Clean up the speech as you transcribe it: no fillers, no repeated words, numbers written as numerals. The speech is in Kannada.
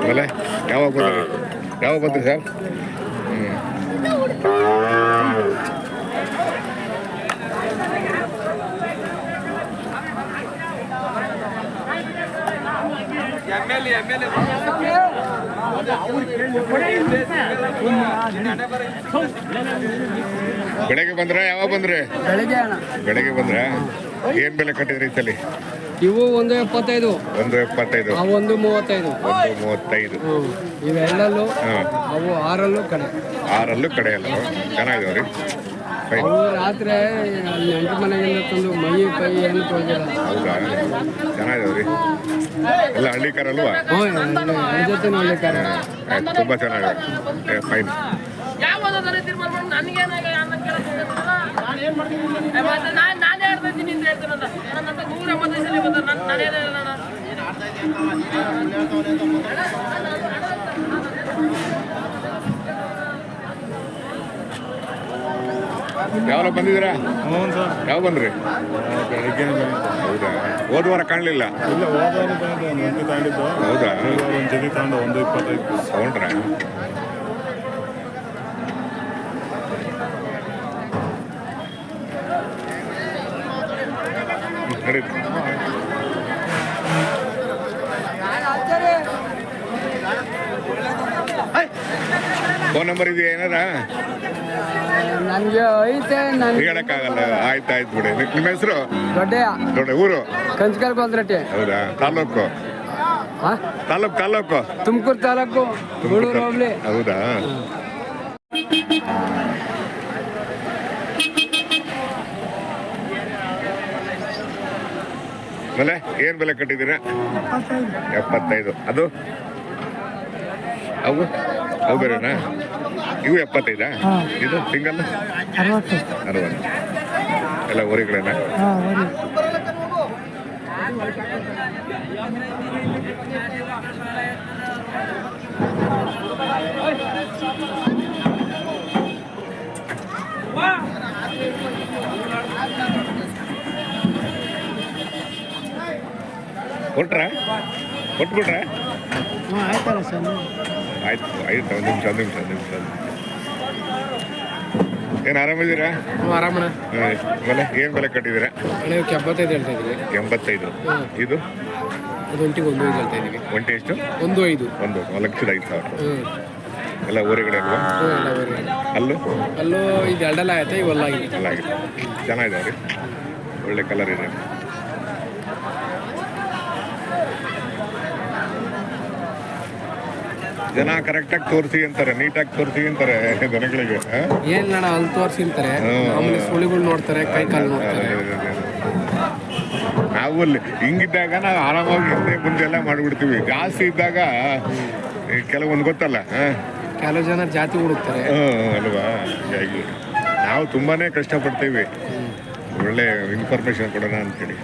ಆಮೇಲೆ ಯಾವಾಗ ಬಂದ್ರಿ ಸರ್? ಬೆಳಗ್ಗೆ ಬಂದ್ರ? ಯಾವಾಗ ಬಂದ್ರಿ? ಬೆಳಗ್ಗೆ ಬಂದ್ರ? ಏನ್ ಬೆಲೆ ಕಟ್ಟಿದ್ರಿ ಈ ಸಲ? ಇವು 1.75. 1.75. 1.35. ಇವೆಲ್ಲೂ ಅವು 6 ಕಡೆ. 6 ಕಡೆ ಅಲ್ಲ ಚೆನ್ನಾಗಿದಾವ್ರಿ. ಅವು ರಾತ್ರಿ ಅಲ್ಲಿ ನೆಂಟ್ರ ಮನೆಯಿಂದ ತಂದು ಮೈ ಪೈ ಏನು ತೊಳೆದಿಲ್ಲ. ಹೌದಾ? ಚೆನ್ನಾಗಿದಾವ್ರಿ. ಎಲ್ಲ ಹಳ್ಳಿಕಾರ ಅಲ್ವಾ? ಜೊತೆ ಹಳ್ಳಿಕಾರ. ತುಂಬಾ ಚೆನ್ನಾಗಿದೆ. ಫೈನ್. ಯಾವಾಗ ಬಂದಿದ್ದೀರಾ? ಯಾವ ಬಂದ್ರಿ? ಹೌದಾ? ಹೋದ ವಾರ ಕಾಣಲಿಲ್ಲ. ಹೌದಾ? ಒಂದು ಜೊತೆ ತಗೊಂಡು 1.25 ತಗೊಂಡ್ರ? ನಡೀತು. ಫೋನ್ ನಂಬರ್ ಇದೆಯಾ ಏನಾರ? ನನಗೆ ಐತೆ. ಹೇಳಕ್ಕಾಗಲ್ಲ. ಆಯ್ತು ಬಿಡಿ. ನಿಮ್ಮ ಹೆಸರು? ದೊಡ್ಡ ಊರು? ಕಂಚಕಲ್ ಕೊಂದ್ರಟ್ಟಿ. ಹೌದಾ? ತಾಲೂಕು? ತುಮಕೂರು ತಾಲೂಕು, ಗೂಳೂರು ಹೋಬಳಿ. ಹೌದಾ? ಬೆಲೆ ಏನ್ ಬೆಲೆ ಕಟ್ಟಿದ್ದೀರಾ? 75. ಅದು ಅವು ಬೇರೆನಾ? ಇವು 75. ಇದು ಸಿಂಗಲ್ 60. ಎಲ್ಲ ಊರಿಗಳೇನಾ? ಕೊಟ್ಬಿಟ್ರೆ? ಆಯ್ತಲ್ಲ ಸರ್. ಆಯ್ತು. ಒಂದು ನಿಮಿಷ. ಏನು ಆರಾಮಿದ್ದೀರಾ? ಆರಾಮಣ. ಬೆಲೆ ಏನು ಬೆಲೆ ಕಟ್ಟಿದ್ದೀರಾ? 75 ಹೇಳ್ತಾ ಇದ್ರಿ. 85. ಇದು ಒಂಟಿಗೆ 1.5 ಹೇಳ್ತಾ ಇದೀವಿ. ಒಂಟಿ ಎಷ್ಟು? 1.5. 1,05,000. ಎಲ್ಲ ಊರುಗಳೇ ಅಲ್ವಾ? ಅಲ್ಲೂ ಇದು 2 ಆಯ್ತಾ? ಇವೆಲ್ಲ ಎಲ್ಲ ಆಗಿದೆ. ಚೆನ್ನಾಗಿದಾವ್ರಿ. ಒಳ್ಳೆ ಕಲರ್ ಇದೆ. ಜನ ಕರೆಕ್ಟಾಗಿ ತೋರಿಸಿ ಅಂತಾರೆ, ನೀಟಾಗಿ ತೋರಿಸಿ ಅಂತಾರೆ ಜನಗಳಿಗೆ. ಏನಿಲ್ಲ ಅಲ್ಲಿ ತೋರಿಸಿ ಅಂತಾರೆ. ಆಮೇಲೆ ಸುಳಿಗಳು ನೋಡ್ತಾರೆ, ಕೈ ಕಾಲು ನೋಡ್ತಾರೆ. ನಾವು ಅಲ್ಲಿ ಹಿಂಗಿದ್ದಾಗ ನಾವು ಆರಾಮಾಗಿ ಹಿಂದೆ ಮುಂದೆ ಎಲ್ಲ ಮಾಡಿಬಿಡ್ತೀವಿ. ಜಾಸ್ತಿ ಇದ್ದಾಗ ಕೆಲವೊಂದು ಗೊತ್ತಲ್ಲ, ಕೆಲವು ಜನ ಜಾತಿ ಹುಡುಕ್ತಾರೆ ಅಲ್ವಾ? ಹೀಗಾಗಿ ನಾವು ತುಂಬಾನೇ ಕಷ್ಟಪಡ್ತೀವಿ ಒಳ್ಳೆ ಇನ್ಫಾರ್ಮೇಶನ್ ಕೊಡೋಣ ಅಂತೇಳಿ.